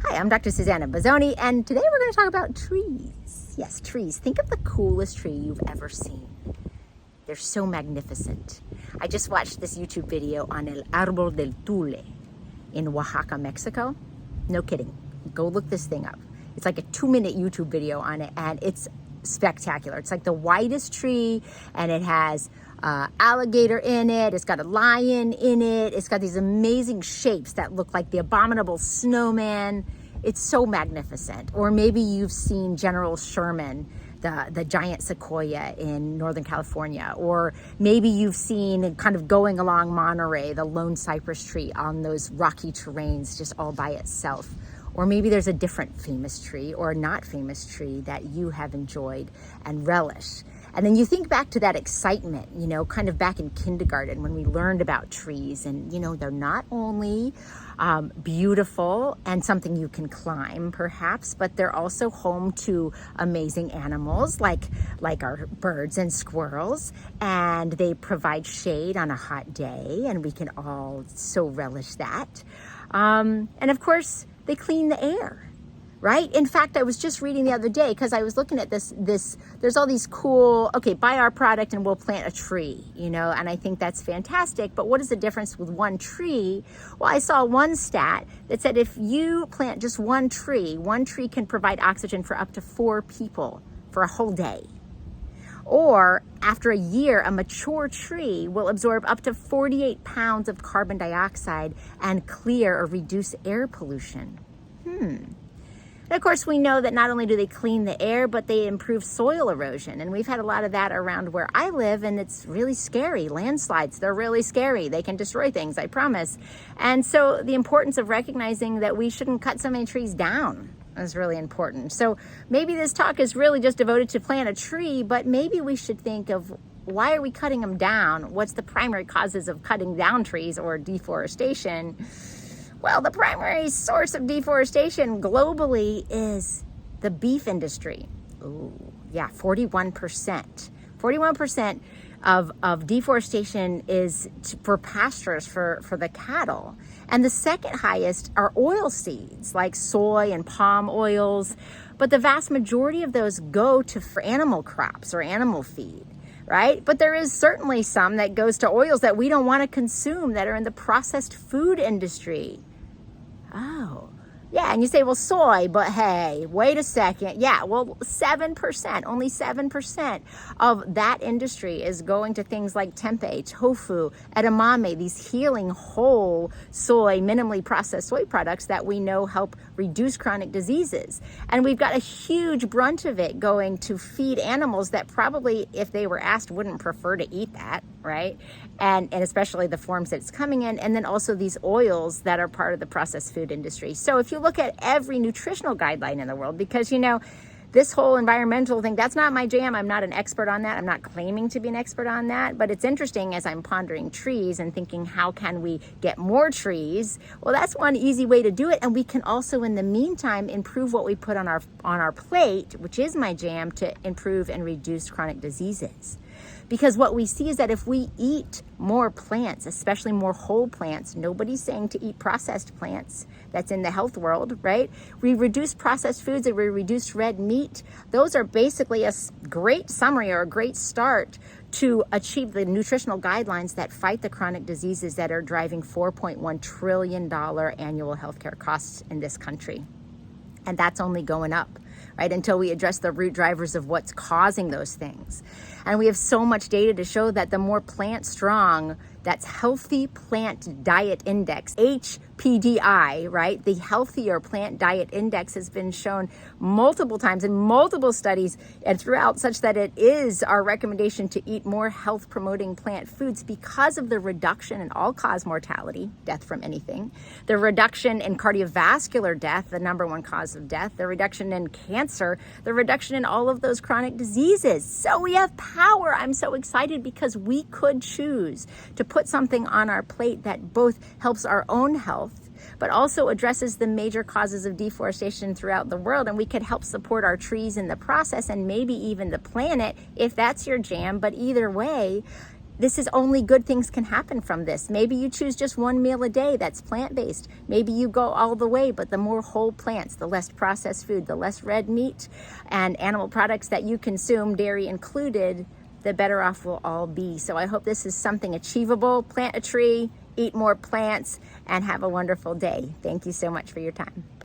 Hi, I'm Dr. Susanna Bazzoni, and today we're going to talk about trees. Yes, trees. Think of the coolest tree you've ever seen. They're so magnificent. I just watched this YouTube video on El Árbol del Tule in Oaxaca, Mexico. No kidding. Go look this thing up. It's like a 2-minute YouTube video on it, and it's spectacular. It's like the whitest tree, and it has alligator in it. It's got a lion in it. It's got these amazing shapes that look like the abominable snowman. It's so magnificent. Or maybe you've seen General Sherman, the giant sequoia in Northern California. Or maybe you've seen, kind of going along Monterey, the lone cypress tree on those rocky terrains just all by itself. Or maybe there's a different famous tree or not famous tree that you have enjoyed and relish. And then you think back to that excitement, kind of back in kindergarten when we learned about trees. And, they're not only beautiful and something you can climb, perhaps, but they're also home to amazing animals like our birds and squirrels. And they provide shade on a hot day, and we can all so relish that. And of course, they clean the air. Right? In fact, I was just reading the other day because I was looking at this, there's all these cool, buy our product and we'll plant a tree, and I think that's fantastic. But what is the difference with one tree? Well, I saw one stat that said if you plant just one tree can provide oxygen for up to 4 people for a whole day. Or after a year, a mature tree will absorb up to 48 pounds of carbon dioxide and clear or reduce air pollution. And of course, we know that not only do they clean the air, but they improve soil erosion. And we've had a lot of that around where I live, and it's really scary. Landslides, they're really scary. They can destroy things, I promise. And so the importance of recognizing that we shouldn't cut so many trees down is really important. So maybe this talk is really just devoted to plant a tree, but maybe we should think of why are we cutting them down? What's the primary causes of cutting down trees or deforestation? Well, the primary source of deforestation globally is the beef industry. Ooh, yeah, 41%. 41% of deforestation is for pastures for the cattle. And the second highest are oil seeds like soy and palm oils. But the vast majority of those go for animal crops or animal feed. Right? But there is certainly some that goes to oils that we don't want to consume that are in the processed food industry. Oh, yeah. And you say, well, soy, but hey, wait a second. Yeah, well, 7%, only 7% of that industry is going to things like tempeh, tofu, edamame, these healing whole soy, minimally processed soy products that we know help reduce chronic diseases. And we've got a huge brunt of it going to feed animals that probably, if they were asked, wouldn't prefer to eat that, right? And especially the forms that it's coming in. And then also these oils that are part of the processed food industry. So if you look at every nutritional guideline in the world, because, this whole environmental thing, that's not my jam. I'm not an expert on that. I'm not claiming to be an expert on that. But it's interesting as I'm pondering trees and thinking, how can we get more trees? Well, that's one easy way to do it. And we can also, in the meantime, improve what we put on our plate, which is my jam, to improve and reduce chronic diseases. Because what we see is that if we eat more plants, especially more whole plants, nobody's saying to eat processed plants. That's in the health world, right? We reduce processed foods and we reduce red meat. Those are basically a great summary or a great start to achieve the nutritional guidelines that fight the chronic diseases that are driving $4.1 trillion annual healthcare costs in this country. And that's only going up, right? Until we address the root drivers of what's causing those things. And we have so much data to show that the more plant strong, that's Healthy Plant Diet Index, HPDI, right? The Healthier Plant Diet Index has been shown multiple times in multiple studies and throughout, such that it is our recommendation to eat more health-promoting plant foods because of the reduction in all-cause mortality, death from anything, the reduction in cardiovascular death, the number one cause of death, the reduction in cancer, the reduction in all of those chronic diseases. So we have power. I'm so excited because we could choose to put something on our plate that both helps our own health, but also addresses the major causes of deforestation throughout the world. And we could help support our trees in the process and maybe even the planet if that's your jam. But either way, this is only good things can happen from this. Maybe you choose just one meal a day that's plant-based. Maybe you go all the way, but the more whole plants, the less processed food, the less red meat and animal products that you consume, dairy included, the better off we'll all be. So I hope this is something achievable. Plant a tree, eat more plants, and have a wonderful day. Thank you so much for your time.